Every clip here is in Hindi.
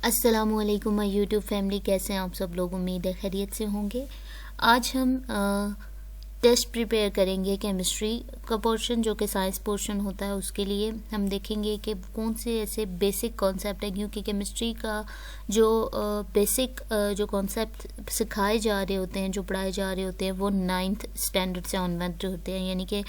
अस्सलामुअलैकुम माय यूट्यूब फैमिली, कैसे हैं आप सब लोग। उम्मीद है खैरियत से होंगे। आज हम टेस्ट प्रिपेयर करेंगे केमिस्ट्री का पोर्शन, जो कि साइंस पोर्शन होता है। उसके लिए हम देखेंगे कि कौन से ऐसे बेसिक कॉन्सेप्ट हैं, क्योंकि केमिस्ट्री का जो बेसिक जो कॉन्सेप्ट सिखाए जा रहे होते हैं, जो पढ़ाए जा रहे होते हैं, वो 9th स्टैंडर्ड से ऑनवर्ड होते हैं, यानी कि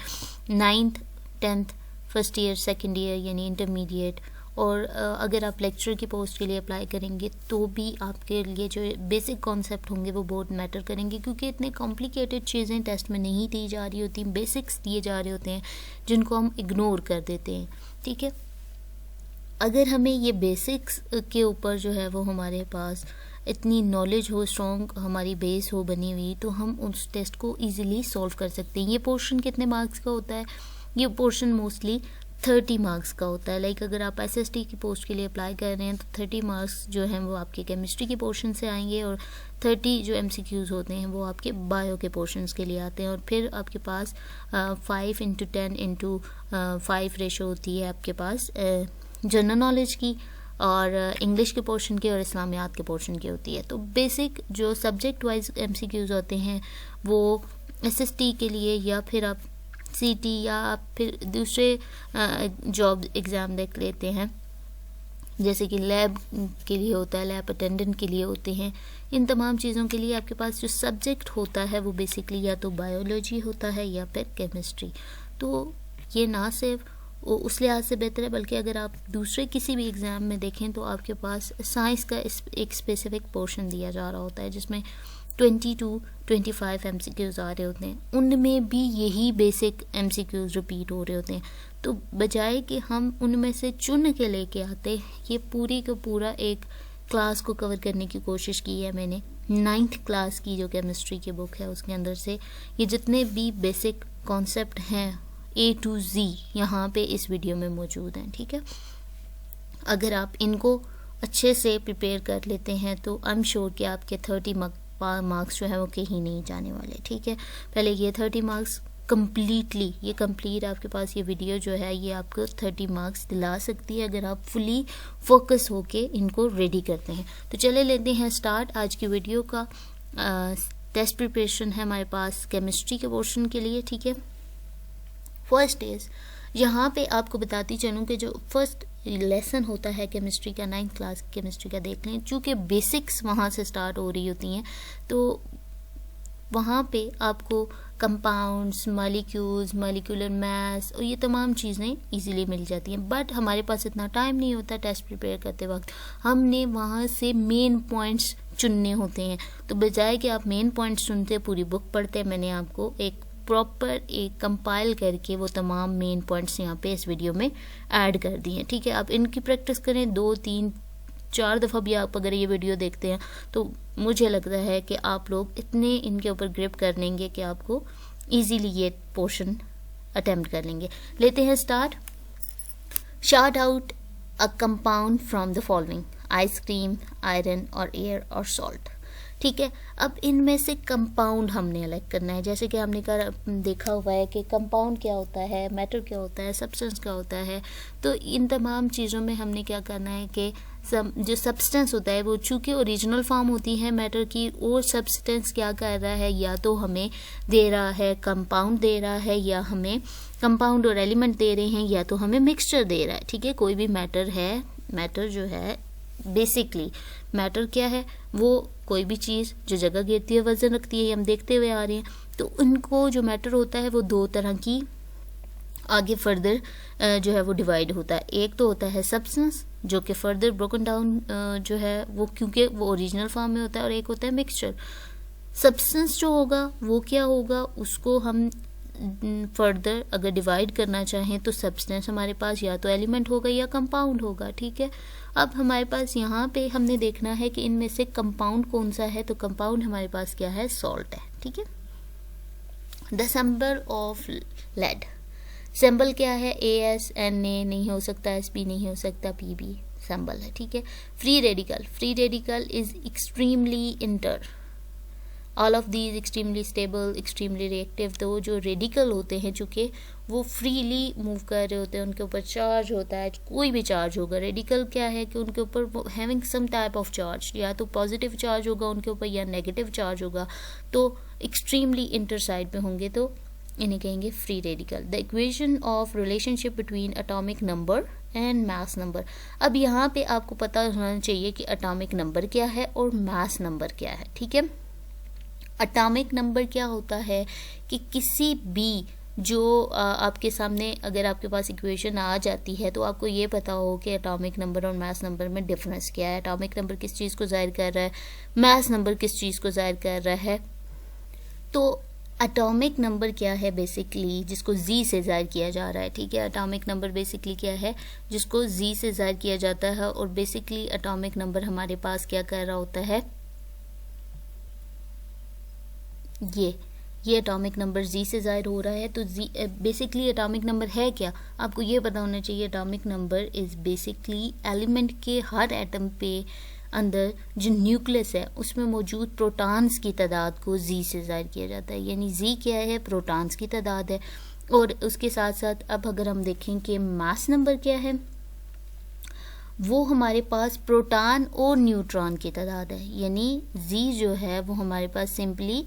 9th 10th first year second year यानी इंटरमीडिएट। और अगर आप लेक्चर की पोस्ट के लिए अप्लाई करेंगे तो भी आपके लिए जो बेसिक कॉन्सेप्ट होंगे वो बहुत मैटर करेंगे, क्योंकि इतने कॉम्प्लिकेटेड चीज़ें टेस्ट में नहीं दी जा रही होती, बेसिक्स दिए जा रहे होते हैं जिनको हम इग्नोर कर देते हैं। ठीक है, अगर हमें ये बेसिक्स के ऊपर जो है वो हमारे पास इतनी नॉलेज हो, स्ट्रॉन्ग हमारी बेस हो बनी हुई, तो हम उस टेस्ट को ईजिली सॉल्व कर सकते हैं। ये पोर्शन कितने मार्क्स का होता है? ये पोर्शन मोस्टली 30 मार्क्स का होता है। लाइक अगर आप एसएसटी की पोस्ट के लिए अप्लाई कर रहे हैं तो 30 मार्क्स जो हैं वो आपके केमिस्ट्री के पोर्शन से आएंगे, और 30 जो एमसीक्यूज़ होते हैं वो आपके बायो के पोर्शंस के लिए आते हैं। और फिर आपके पास 5 × 10 × 5 रेशो होती है आपके पास जनरल नॉलेज की, और इंग्लिश के पोर्शन की, और इस्लामियात के पोर्शन की होती है। तो बेसिक जो सब्जेक्ट वाइज एमसीक्यूज़ होते हैं वो एसएसटी के लिए, या फिर आप सीटी या आप फिर दूसरे जॉब एग्ज़ाम देख लेते हैं, जैसे कि लैब के लिए होता है, लैब अटेंडेंट के लिए होते हैं। इन तमाम चीज़ों के लिए आपके पास जो सब्जेक्ट होता है वो बेसिकली या तो बायोलॉजी होता है या फिर केमिस्ट्री। तो ये ना सिर्फ उस लिहाज से बेहतर है, बल्कि अगर आप दूसरे किसी भी एग्ज़ाम में देखें तो आपके पास साइंस का एक स्पेसिफिक पोर्शन दिया जा रहा होता है जिसमें 20 to 25 एमसीक्यूज़ आ रहे होते हैं। उनमें भी यही बेसिक एमसीक्यूज़ रिपीट हो रहे होते हैं। तो बजाय कि हम उनमें से चुन के लेके आते, ये पूरी का पूरा एक क्लास को कवर करने की कोशिश की है मैंने। 9th क्लास की जो केमिस्ट्री की बुक है उसके अंदर से ये जितने भी बेसिक कॉन्सेप्ट हैं A to Z यहाँ पे इस वीडियो में मौजूद हैं। ठीक है, अगर आप इनको अच्छे से प्रिपेयर कर लेते हैं तो आई एम श्योर कि आपके 30 मार्क्स जो है वो कहीं नहीं जाने वाले। ठीक है, पहले ये 30 मार्क्स कंप्लीट आपके पास ये वीडियो जो है ये आपको 30 मार्क्स दिला सकती है, अगर आप फुली फोकस होके इनको रेडी करते हैं। तो चले लेते हैं स्टार्ट आज की वीडियो का। टेस्ट प्रिपरेशन है हमारे पास केमिस्ट्री के पोर्शन के लिए। ठीक है, फर्स्ट इज यहाँ पे आपको बताती चलूँ कि जो फर्स्ट लेसन होता है केमिस्ट्री का, 9th क्लास केमिस्ट्री का देख लें, चूँकि बेसिक्स वहाँ से स्टार्ट हो रही होती हैं तो वहाँ पे आपको कंपाउंड्स, मॉलिक्यूल्स, मॉलिक्यूलर मास और ये तमाम चीज़ें इजीली मिल जाती हैं। बट हमारे पास इतना टाइम नहीं होता टेस्ट प्रिपेयर करते वक्त, हमने वहाँ से मेन पॉइंट्स चुनने होते हैं। तो बजाय कि आप मेन पॉइंट्स चुनते पूरी बुक पढ़ते, मैंने आपको एक प्रॉपर एक कंपाइल करके वो तमाम मेन पॉइंट्स यहाँ पे इस वीडियो में ऐड कर दिए हैं। ठीक है, आप इनकी प्रैक्टिस करें 2, 3, 4 दफ़ा भी आप अगर ये वीडियो देखते हैं तो मुझे लगता है कि आप लोग इतने इनके ऊपर ग्रिप कर लेंगे कि आपको इजीली ये पोर्शन अटेम्प्ट कर लेंगे। लेते हैं start. Shout out a compound from the following: ice cream, iron और एयर और सॉल्ट। ठीक है, अब इनमें से कंपाउंड हमने अलग करना है। जैसे कि हमने देखा हुआ है कि कंपाउंड क्या होता है, मैटर क्या होता है, सब्सटेंस क्या होता है। तो इन तमाम चीज़ों में हमने क्या करना है कि जो सब्सटेंस होता है वो चूँकि ओरिजिनल फॉर्म होती है मैटर की, और सब्सटेंस क्या कर रहा है, या तो हमें दे रहा है कंपाउंड दे रहा है, या हमें कंपाउंड और एलिमेंट दे रहे हैं, या तो हमें मिक्सचर दे रहा है। ठीक है, कोई भी मैटर है, मैटर जो है बेसिकली मैटर क्या है, वो कोई भी चीज़ जो जगह घेरती है, वजन रखती है, ये हम देखते हुए आ रहे हैं। तो उनको जो मैटर होता है वो 2 तरह की आगे फर्दर जो है वो डिवाइड होता है। एक तो होता है सब्सटेंस जो कि फर्दर ब्रोकन डाउन जो है वो क्योंकि वो ओरिजिनल फॉर्म में होता है, और एक होता है मिक्सचर। सब्सटेंस जो होगा वो क्या होगा, उसको हम फर्दर अगर डिवाइड करना चाहें तो सब्सटेंस हमारे पास या तो एलिमेंट होगा या कंपाउंड होगा। ठीक है, अब हमारे पास यहाँ पे हमने देखना है कि इनमें से कंपाउंड कौन सा है, तो कंपाउंड हमारे पास क्या है, सॉल्ट है। ठीक है, the symbol of lead, symbol क्या है, ASNA नहीं हो सकता, SP नहीं हो सकता, PB सिंबल है। ठीक है, free radical, free radical is extremely inter all of these extremely stable, extremely reactive. तो जो रेडिकल होते हैं चूँकि वो फ्रीली मूव कर रहे होते हैं, उनके ऊपर चार्ज होता है, कोई भी चार्ज होगा। रेडिकल क्या है कि उनके ऊपर having some type of charge, या तो पॉजिटिव चार्ज होगा उनके ऊपर या नेगेटिव चार्ज होगा, तो एक्सट्रीमली इंटर साइड पे होंगे, तो इन्हें कहेंगे free radical. The equation of relationship between atomic number and mass number. अब यहाँ पे आपको पता होना चाहिए कि एटॉमिक नंबर क्या है और मास नंबर क्या है, ठीक है। एटॉमिक नंबर क्या होता है कि किसी भी जो आपके सामने अगर आपके पास इक्वेशन आ जाती है तो आपको ये पता हो कि एटॉमिक नंबर और मास नंबर में डिफरेंस क्या है। एटॉमिक नंबर किस चीज़ को ज़ाहिर कर रहा है, मास नंबर किस चीज़ को ज़ाहिर कर रहा है। तो एटॉमिक नंबर क्या है बेसिकली, जिसको जी से ज़ाहिर किया जा रहा है, ठीक है। एटॉमिक नंबर बेसिकली क्या है, जिसको जी से ज़ाहिर किया जाता है। और बेसिकली एटॉमिक नंबर हमारे पास क्या कर रहा होता है, ये एटॉमिक नंबर जी से ज़ाहिर हो रहा है। तो जी बेसिकली एटॉमिक नंबर है क्या, आपको ये पता होना चाहिए। Atomic number is basically element के हर एटम पे अंदर जो न्यूक्लियस है उसमें मौजूद प्रोटॉन्स की तादाद को जी से ज़ाहिर किया जाता है। यानी जी क्या है, प्रोटॉन्स की तादाद है। और उसके साथ साथ अब अगर हम देखें कि मास नंबर क्या है, वो हमारे पास प्रोटॉन और न्यूट्रॉन की तादाद है। यानी जी जो है वो हमारे पास सिंपली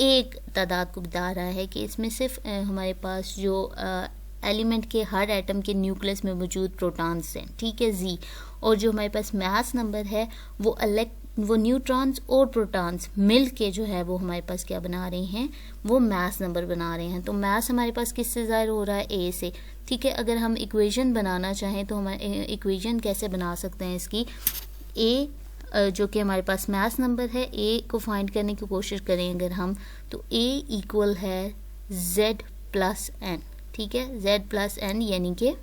एक तादाद को बता रहा है कि इसमें सिर्फ हमारे पास जो एलिमेंट के हर एटम के न्यूक्लियस में मौजूद प्रोटॉन्स हैं, ठीक है, जी। और जो हमारे पास मास नंबर है वो न्यूट्रॉन्स और प्रोटॉन्स मिल के जो है वो हमारे पास क्या बना रहे हैं, वो मास नंबर बना रहे हैं। तो मास हमारे पास किससे ज़ाहिर हो रहा है, ए से, ठीक है। अगर हम इक्वेशन बनाना चाहें तो हम इक्वेशन कैसे बना सकते हैं इसकी, ए जो कि हमारे पास मास नंबर है, ए को फाइंड करने की कोशिश करें अगर हम, तो ए इक्वल है z प्लस एन, ठीक है, z प्लस एन, यानी कि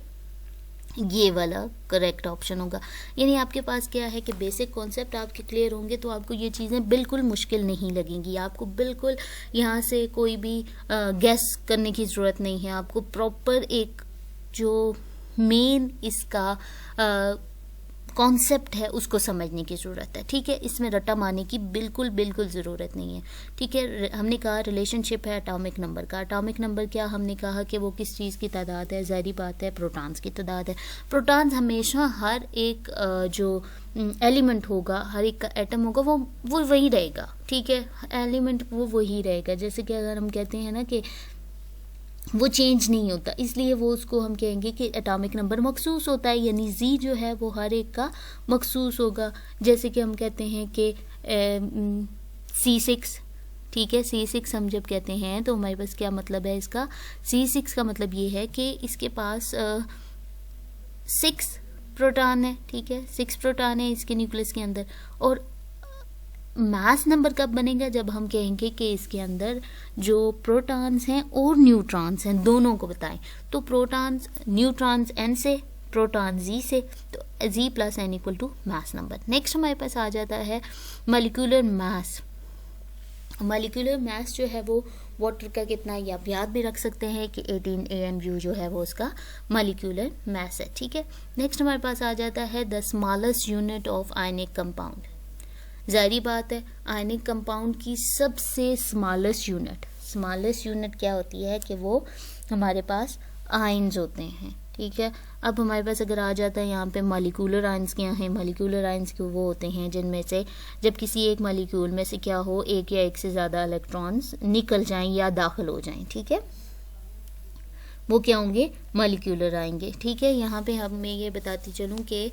ये वाला करेक्ट ऑप्शन होगा। यानी आपके पास क्या है कि बेसिक कॉन्सेप्ट आपके क्लियर होंगे तो आपको ये चीज़ें बिल्कुल मुश्किल नहीं लगेंगी। आपको बिल्कुल यहाँ से कोई भी गैस करने की ज़रूरत नहीं है। आपको प्रॉपर एक जो मेन इसका कॉन्सेप्ट है उसको समझने की ज़रूरत है, ठीक है। इसमें रट्टा मारने की बिल्कुल ज़रूरत नहीं है, ठीक है। हमने कहा रिलेशनशिप है एटॉमिक नंबर का। एटॉमिक नंबर क्या, हमने कहा कि वो किस चीज़ की तादाद है, ज़ाहिरी बात है प्रोटॉन्स की तादाद है। प्रोटॉन्स हमेशा हर एक जो एलिमेंट होगा, हर एक का एटम होगा, वो वही रहेगा, ठीक है। एलिमेंट वो वही रहेगा। जैसे कि अगर हम कहते हैं ना कि वो चेंज नहीं होता, इसलिए वो उसको हम कहेंगे कि एटॉमिक नंबर मखसूस होता है। यानी जी जो है वो हर एक का मखसूस होगा। जैसे कि हम कहते हैं कि C6, ठीक है, C6 हम जब कहते हैं तो हमारे पास क्या मतलब है इसका, C6 का मतलब ये है कि इसके पास 6 प्रोटॉन है, ठीक है, 6 प्रोटॉन है इसके न्यूक्लियस के अंदर। और मास नंबर कब बनेगा, जब हम कहेंगे कि इसके अंदर जो प्रोटॉन्स हैं और न्यूट्रॉन्स हैं दोनों को बताएं। तो प्रोटॉन्स न्यूट्रॉन्स एन से, प्रोटॉन जी से, तो Z plus N equal to mass number. Next हमारे पास आ जाता है मॉलिक्यूलर मास। मॉलिक्यूलर मास जो है वो वाटर का कितना, या आप याद भी रख सकते हैं कि 18 AMU जो है वो उसका मॉलिक्यूलर मास है, ठीक है। नेक्स्ट हमारे पास आ जाता है the smallest unit of ionic compound. जाहिर बात है आयनिक कंपाउंड की सबसे स्मॉलेस्ट यूनिट क्या होती है कि वो हमारे पास आयन्स होते हैं, ठीक है। अब हमारे पास अगर आ जाता है यहाँ पे मॉलिक्यूलर आयन्स क्या हैं, मॉलिक्यूलर आयन्स के वो होते हैं जिनमें से जब किसी एक मॉलिक्यूल में से क्या हो, एक या एक से ज़्यादा इलेक्ट्रॉन्स निकल जाएं या दाखिल हो जाएं, ठीक है, वो क्या होंगे, मॉलिक्यूलर आएंगे, ठीक है। यहाँ पे हम मैं ये बताती चलूँ कि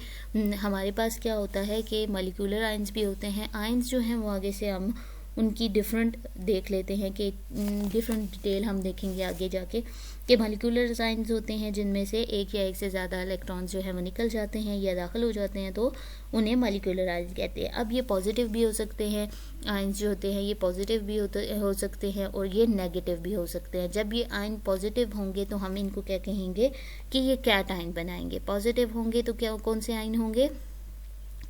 हमारे पास क्या होता है कि मॉलिक्यूलर आयंस भी होते हैं। आयंस जो हैं वो आगे से हम उनकी डिफरेंट देख लेते हैं कि डिफरेंट डिटेल हम देखेंगे आगे जाके कि मॉलिक्यूलर आयंस होते हैं जिनमें से एक या एक से ज़्यादा इलेक्ट्रॉन्स जो है वो निकल जाते हैं या दाखिल हो जाते हैं, तो उन्हें मॉलिक्यूलर आयंस कहते हैं। अब ये पॉजिटिव भी हो सकते हैं, आयंस जो होते हैं ये पॉजिटिव भी हो सकते हैं और ये नेगेटिव भी हो सकते हैं। जब ये आयन पॉजिटिव होंगे तो हम इनको क्या कहेंगे कि ये कैट आयन बनाएंगे। पॉजिटिव होंगे तो क्या कौन से आयन होंगे,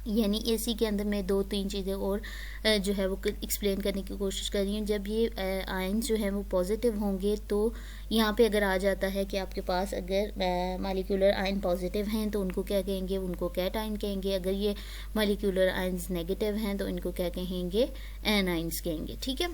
यानी एसी के अंदर मैं 2-3 चीज़ें और जो है वो एक्सप्लेन करने की कोशिश कर रही हूँ। जब ये आयंस जो है वो पॉजिटिव होंगे तो यहाँ पे अगर आ जाता है कि आपके पास अगर मॉलिक्यूलर आयन पॉजिटिव हैं तो उनको क्या कहेंगे, उनको कैट आयन कहेंगे। अगर ये मॉलिक्यूलर आयंस नेगेटिव हैं तो इनको क्या कहेंगे, एन आयंस कहेंगे, ठीक है।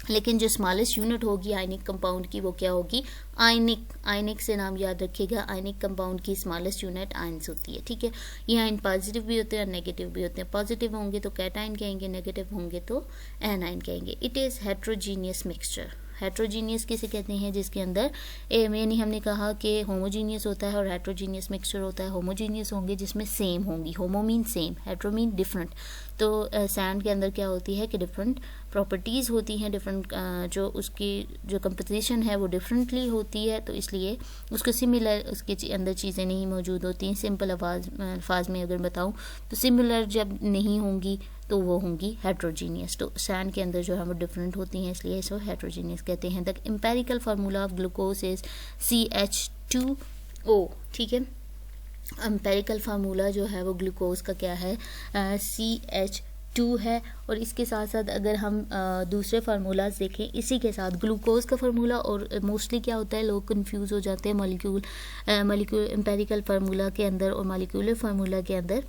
लेकिन जो स्मॉलेस्ट यूनिट होगी आयनिक कंपाउंड की वो क्या होगी, आयनिक। आयनिक से नाम याद रखिएगा, आयनिक कंपाउंड की स्मॉलेस्ट यूनिट आयंस होती है, ठीक है। ये आयन पॉजिटिव भी होते हैं और नेगेटिव भी होते हैं। पॉजिटिव होंगे तो कैटायन कहेंगे, नेगेटिव होंगे तो एनायन कहेंगे। It is heterogeneous mixture. Heterogeneous किसे कहते हैं, जिसके अंदर यानी हमने कहा कि होमोजीनियस होता है और हेट्रोजीनियस मिक्सचर होता है। होमोजीनियस होंगे जिसमें सेम होंगी, homo mean same, hetero mean different. तो सैंड के अंदर क्या होती है कि डिफरेंट प्रॉपर्टीज़ होती हैं, डिफरेंट जो उसकी जो कंपोजिशन है वो डिफरेंटली होती है, तो इसलिए उसके सिमिलर उसके अंदर चीज़ें नहीं मौजूद होती हैं। सिंपल अल्फाज में अगर बताऊँ तो सिमिलर जब नहीं होंगी तो वो होंगी हेट्रोजीनियस। तो सैंड के अंदर जो है वो डिफरेंट होती हैं, इसलिए इसको हेट्रोजीनियस कहते हैं। The empirical formula of glucose is CH2O, ठीक है। एम्पेरिकल फार्मूला जो है वो ग्लूकोज का क्या है, CH2 है। और इसके साथ साथ अगर हम दूसरे फार्मूलाज देखें इसी के साथ, ग्लूकोज का फार्मूला और मोस्टली क्या होता है, लोग कंफ्यूज हो जाते हैं मॉलिक्यूल एम्पेरिकल फार्मूला के अंदर और मॉलिक्यूलर फार्मूला के अंदर।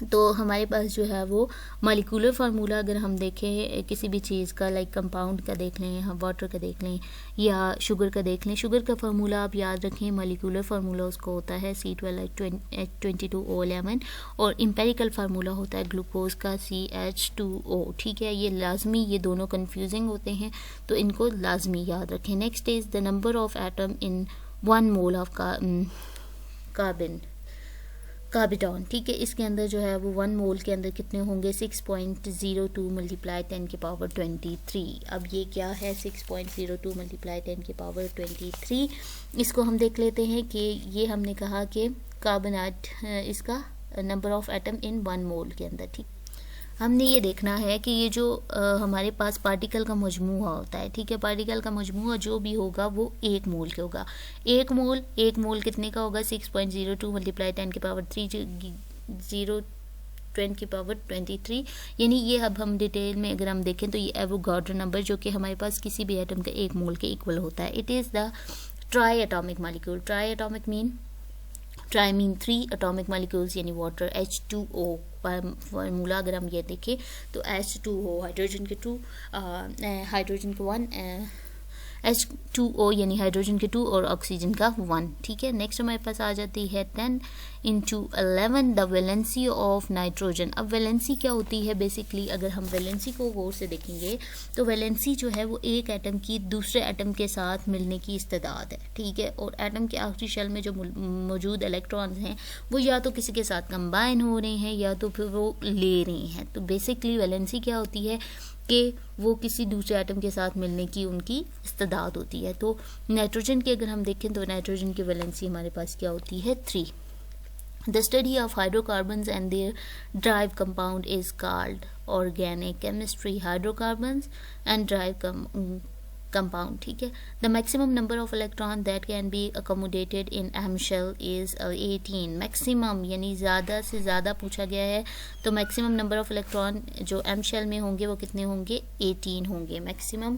तो हमारे पास जो है वो मॉलिक्यूलर फार्मूला अगर हम देखें किसी भी चीज़ का, लाइक कंपाउंड का देख लें, हम वाटर का देख लें या शुगर का देख लें। शुगर का फार्मूला आप याद रखें, मॉलिक्यूलर फार्मूला उसको होता है C12H22O11 और एम्पेरिकल फार्मूला होता है ग्लूकोज का CH2O, ठीक है। ये लाजमी, ये दोनों कंफ्यूजिंग होते हैं तो इनको लाजमी याद रखें। Next is the number of atom in 1 mole of carbon, ठीक है। इसके अंदर जो है वो 1 मोल के अंदर कितने होंगे, 6.02 मल्टीप्लाई 10 की पावर 23। अब ये क्या है 6.02 मल्टीप्लाई 10 की पावर 23, इसको हम देख लेते हैं कि ये हमने कहा कि कार्बोनेट इसका नंबर ऑफ एटम इन 1 मोल के अंदर, ठीक। हमने ये देखना है कि ये जो हमारे पास पार्टिकल का मजमूआ होता है, ठीक है। पार्टिकल का मजमूआ जो भी होगा वो 1 मोल के होगा। 1 मोल कितने का होगा, 6.02 मल्टीप्लाई 10 की पावर 10 की पावर 23। यानी ये अब हम डिटेल में अगर हम देखें तो ये एवोगाड्रो नंबर जो कि हमारे पास किसी भी एटम का 1 मोल के इक्वल होता है। It is the try atomic molecule. Try mean 3 atomic molecules यानी वाटर। H2O फार्मूला अगर हम ये देखें तो H2O हाइड्रोजन के 2, हाइड्रोजन के 1, H2O यानी हाइड्रोजन के 2 और ऑक्सीजन का 1, ठीक है। नेक्स्ट हमारे पास आ जाती है 10×11 द वैलेंसी ऑफ नाइट्रोजन। अब वैलेंसी क्या होती है, बेसिकली अगर हम वैलेंसी को गौर से देखेंगे तो वैलेंसी जो है वो एक एटम की दूसरे एटम के साथ मिलने की इस्तेदाद है, ठीक है। और एटम के आखिरी शेल में जो मौजूद इलेक्ट्रॉन्स हैं वो या तो किसी के साथ कंबाइन हो रहे हैं या तो फिर वो ले रहे हैं। तो बेसिकली वैलेंसी क्या होती है कि वो किसी दूसरे एटम के साथ मिलने की उनकी इस्तेदाद होती है। तो नाइट्रोजन की अगर हम देखें तो नाइट्रोजन की वैलेंसी हमारे पास क्या होती है, 3। The study of hydrocarbons and their derived compound is called organic chemistry. Hydrocarbons and derived compound, ठीक है। The maximum number of electron that can be accommodated in M shell is 18. Maximum यानी ज़्यादा से ज़्यादा पूछा गया है तो maximum number of electron जो M shell में होंगे वो कितने होंगे, 18 होंगे। maximum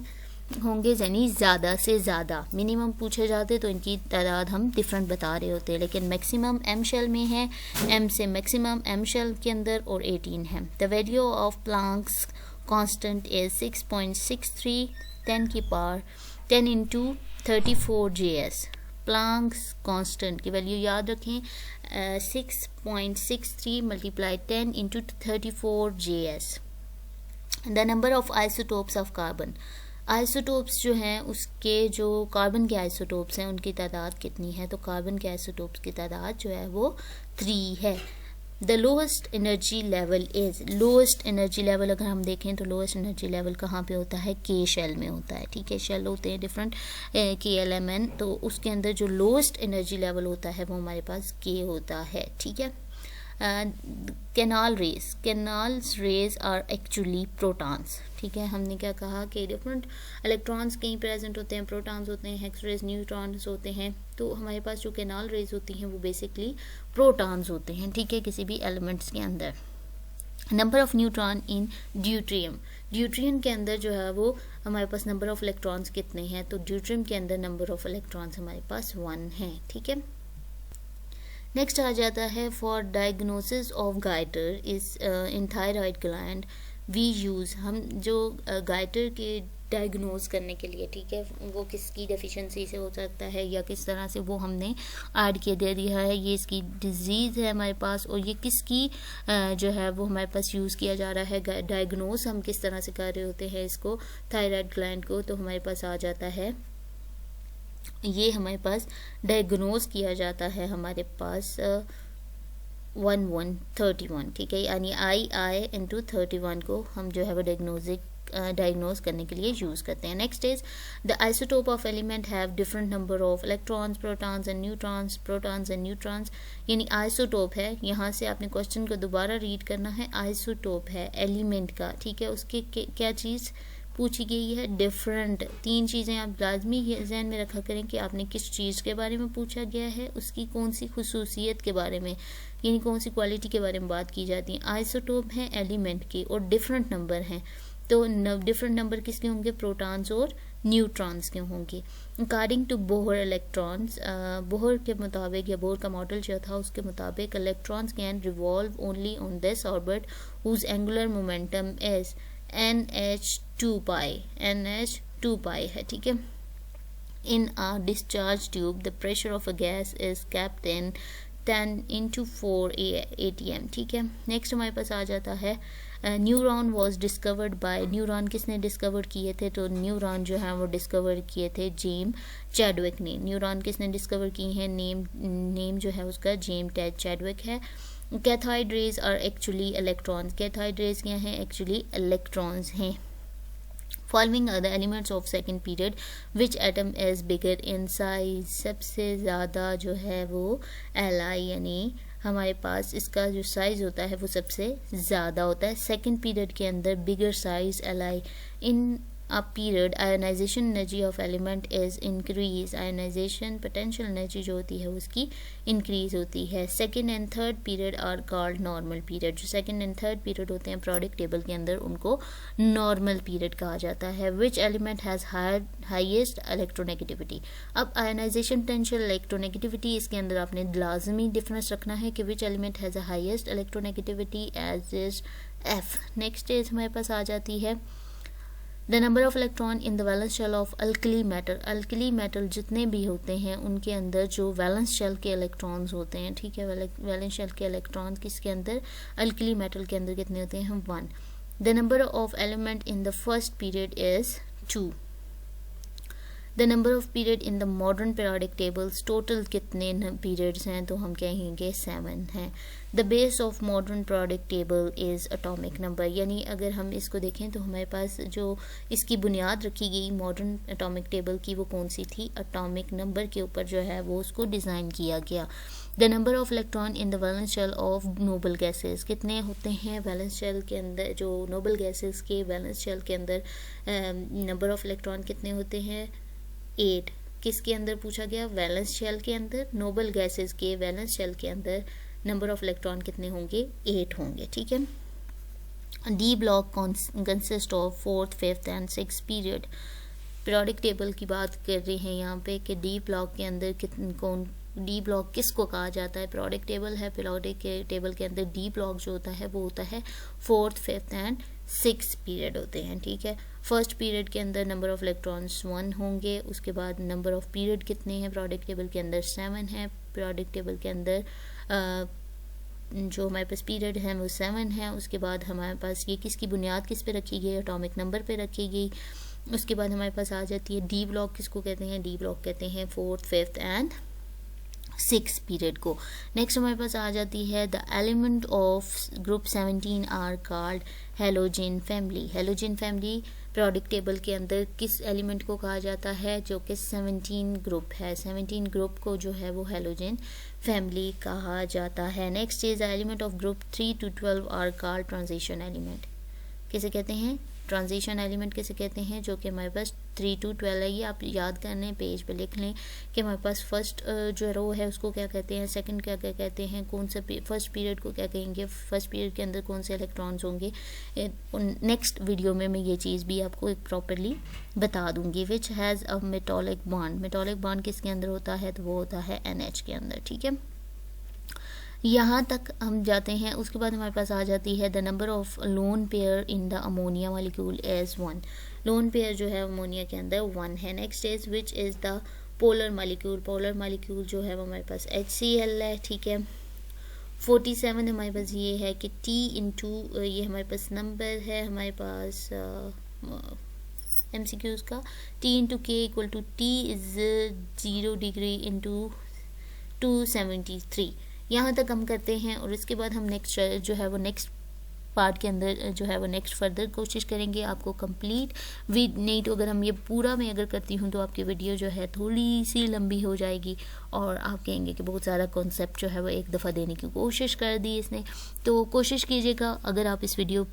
होंगे यानी ज़्यादा से ज़्यादा। मिनिमम पूछे जाते तो इनकी तादाद हम डिफरेंट बता रहे होते हैं, लेकिन मैक्सिमम एम शेल में है, एम से मैक्सिमम एम शेल के अंदर और 18 है। The value of Planck's constant is 6.63 10 की पावर 10 × 34 JS। प्लैंक्स कांस्टेंट की वैल्यू याद रखें 6.63 multiply 10 × 34 JS। The number of isotopes of carbon. Isotopes जो हैं उसके जो कार्बन के आइसोटोप्स हैं उनकी तादाद कितनी है, तो कार्बन के आइसोटोप्स की तादाद जो है वो 3 है। The lowest energy level is, lowest energy level अगर हम देखें तो लोएस्ट एनर्जी लेवल कहाँ पे होता है, के शेल में होता है, ठीक है। शेल होते हैं डिफरेंट KLMN, तो उसके अंदर जो लोएस्ट एनर्जी लेवल होता है वो हमारे पास के होता है, ठीक है। Canals rays are actually protons, ठीक है। हमने क्या कहा कि डिफरेंट इलेक्ट्रॉन्स कहीं प्रेजेंट होते हैं, प्रोटॉन्स होते हैं, हेक्स रेज, न्यूट्रॉन्स होते हैं। तो हमारे पास जो कैनाल रेज होती हैं वो बेसिकली प्रोटॉन्स होते हैं, ठीक है, किसी भी एलिमेंट्स के अंदर। Number of neutron in deuterium. Deuterium के अंदर जो है वो हमारे पास नंबर ऑफ इलेक्ट्रॉन्स कितने हैं, तो ड्यूट्रियम के अंदर नंबर ऑफ इलेक्ट्रॉन्स हमारे पास 1 है, ठीक है। नेक्स्ट आ जाता है for diagnosis of goitre is in thyroid gland we use, हम जो गाइटर के डायग्नोज करने के लिए, ठीक है, वो किसकी डेफिशिएंसी से हो सकता है या किस तरह से, वो हमने ऐड के दे दिया है। ये इसकी डिजीज़ है हमारे पास, और ये किसकी जो है वो हमारे पास यूज़ किया जा रहा है। डायग्नोज हम किस तरह से कर रहे होते हैं इसको, थायराइड ग्लैंड को, तो हमारे पास आ जाता है, ये हमारे पास डायग्नोज किया जाता है हमारे पास 1131, ठीक है, यानी आई इंटू 31 को हम जो है वो डायग्नोज करने के लिए यूज़ करते हैं। Next is the isotope of element have different number of electrons, protons and neutrons, यानी आइसोटोप है, यहाँ से आपने क्वेश्चन को दोबारा रीड करना है। आइसोटोप है एलिमेंट का, ठीक है, उसके क्या चीज़ पूछी गई है, डिफरेंट। 3 चीज़ें आप लाजमी जहन में रखा करें कि आपने किस चीज़ के बारे में पूछा गया है, उसकी कौन सी खुसूसियत के बारे में, यानी कौन सी क्वालिटी के बारे में बात की जाती है। आइसोटोप है एलिमेंट की और डिफरेंट नंबर हैं, तो डिफरेंट नंबर किसके होंगे, प्रोटॉन्स और न्यूट्रॉन्स के होंगे। According to Bohr electrons, Bohr के मुताबिक या बोहर का मॉडल जो था उसके मुताबिक electrons can revolve only on this orbit whose angular momentum is NH2 pi है, ठीक है। In a discharge tube, the pressure of a gas is kept in 10⁴ atm, ठीक है। नेक्स्ट हमारे पास आ जाता है neuron was discovered by, neuron किसने डिस्कवर किए थे, तो न्यूरॉन जो है वो डिस्कवर किए थे जेम चैडविक ने। न्यूरॉन किसने डिस्कवर की है, नेम जो है उसका जेम चैडविक है। Cathode rays are actually electrons, cathode rays क्या हैं, एक्चुअली इलेक्ट्रॉन्स हैं। Following are the elements of second period which atom is bigger in size, सबसे ज़्यादा जो है वो Li, यानी हमारे पास इसका जो साइज़ होता है वो सबसे ज़्यादा होता है सेकेंड पीरियड के अंदर, bigger size Li। In a period ionization energy of element is increase, ionization potential energy जो होती है उसकी increase होती है। Second and third period are called normal period, जो सेकेंड एंड थर्ड पीरियड होते हैं प्रोडक्ट टेबल के अंदर उनको नॉर्मल पीरियड कहा जाता है। Which element has highest electronegativity, अब आयोनाइजेशन पोटेंशियल, इलेक्ट्रोनेगेटिविटी, इसके अंदर आपने लाजमी डिफरेंस रखना है कि which element has a highest electronegativity, as is F। Next is हमारे पास आ जाती है the number of electron in the valence shell of alkali metal, alkali metal जितने भी होते हैं उनके अंदर जो वैलेंस शेल के इलेक्ट्रॉन्स होते हैं, ठीक है, वैलेंस शेल के इलेक्ट्रॉन किसके अंदर, अल्कली मेटल के अंदर कितने होते हैं, 1। The number of element in the first period is 2। The number of period in the modern periodic tables, total कितने पीरियड्स हैं, तो हम कहेंगे 7 हैं। The base of modern periodic table is atomic number, यानी अगर हम इसको देखें तो हमारे पास जो इसकी बुनियाद रखी गई मॉडर्न एटॉमिक टेबल की वो कौन सी थी, एटॉमिक नंबर के ऊपर जो है वो उसको डिज़ाइन किया गया। The number of electron in the valence shell of noble gases, कितने होते हैं वैलेंस शेल के अंदर, जो नोबल गैसेस के वैलेंस शेल के अंदर नंबर ऑफ इलेक्ट्रॉन कितने होते हैं, 8। किसके अंदर पूछा गया, वैलेंस शेल के अंदर, नोबल गैसेस के वैलेंस शेल के अंदर नंबर ऑफ इलेक्ट्रॉन कितने होंगे, 8 होंगे, ठीक है। D block consist of 4th, 5th and 6th period, periodic table की बात कर रहे हैं यहाँ पे कि डी ब्लॉक के अंदर डी ब्लॉक किसको कहा जाता है, पीरियोडिक टेबल है, पीरियोडिक टेबल के अंदर डी ब्लॉक जो होता है वो होता है 4th, 5th and 6th period होते हैं, ठीक है। फर्स्ट पीरियड के अंदर नंबर ऑफ इलेक्ट्रॉन्स 1 होंगे, उसके बाद नंबर ऑफ पीरियड कितने हैं, पीरियोडिक टेबल के अंदर 7 है, पीरियोडिक टेबल के अंदर जो हमारे पास पीरियड हैं वो 7 है। उसके बाद हमारे पास ये किसकी बुनियाद किस पे रखी गई, एटॉमिक नंबर पे रखी गई। उसके बाद हमारे पास आ जाती है डी ब्लॉक, किसको कहते हैं, डी ब्लॉक कहते हैं 4th, 5th and 6th period को। नेक्स्ट हमारे पास आ जाती है the element of group 17 are called halogen family. Halogen family periodic table के अंदर किस एलिमेंट को कहा जाता है, जो कि 17 ग्रुप है, 17 ग्रुप को जो है वो हेलोजन फैमिली कहा जाता है। Next is element of group 3 to 12 are called transition element, किसे कहते हैं, ट्रांजिशन एलिमेंट किसे कहते हैं, जो कि हमारे पास 3 to 12 है। ये आप याद कर लें, पेज पे लिख लें कि हमारे पास फर्स्ट जो रो है उसको क्या कहते हैं, सेकंड क्या क्या कहते हैं, कौन सा फर्स्ट पीरियड को क्या कहेंगे, फर्स्ट पीरियड के अंदर कौन से इलेक्ट्रॉन्स होंगे। नेक्स्ट वीडियो में मैं ये चीज़ भी आपको एक प्रॉपरली बता दूंगी। Which has a metallic bond, metallic bond किसके अंदर होता है, तो वो होता है NH के अंदर, ठीक है। यहाँ तक हम जाते हैं। उसके बाद हमारे पास आ जाती है the number of lone pair in the ammonia molecule as 1। Lone pair जो है अमोनिया के अंदर 1 है। Next is which is the polar molecule. Polar molecule जो है वो हमारे पास HCl है, ठीक है। 47 हमारे पास ये है कि T इंटू, ये हमारे पास नंबर है हमारे पास MCQs का, T into K equal to T is 0 degree into 273। यहाँ तक हम करते हैं और इसके बाद हम नेक्स्ट जो है वो नेक्स्ट पार्ट के अंदर जो है वो नेक्स्ट फर्दर कोशिश करेंगे आपको कंप्लीट नहीं तो अगर हम ये पूरा मैं अगर करती हूँ तो आपकी वीडियो जो है थोड़ी सी लंबी हो जाएगी और आप कहेंगे कि बहुत सारा कॉन्सेप्ट जो है वो एक दफ़ा देने की कोशिश कर दी इसने। तो कोशिश कीजिएगा अगर आप इस वीडियो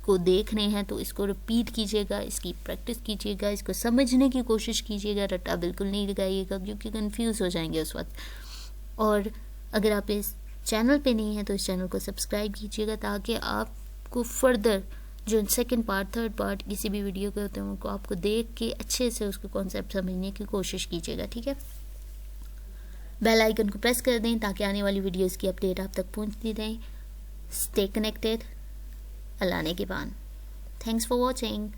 को देख रहे हैं तो इसको रिपीट कीजिएगा, इसकी प्रैक्टिस कीजिएगा, इसको समझने की कोशिश कीजिएगा, रट्टा बिल्कुल नहीं लगाइएगा क्योंकि कंफ्यूज हो जाएंगे उस वक्त। और अगर आप इस चैनल पे नहीं हैं तो इस चैनल को सब्सक्राइब कीजिएगा ताकि आपको फर्दर जो सेकंड पार्ट थर्ड पार्ट किसी भी वीडियो के होते हैं उनको आपको देख के अच्छे से उसको कॉन्सेप्ट समझने की कोशिश कीजिएगा, ठीक है। बेल आइकन को प्रेस कर दें ताकि आने वाली वीडियोस की अपडेट आप तक पहुंचती रहें। Stay connected. अल्लाह ने के बान। Thanks for watching.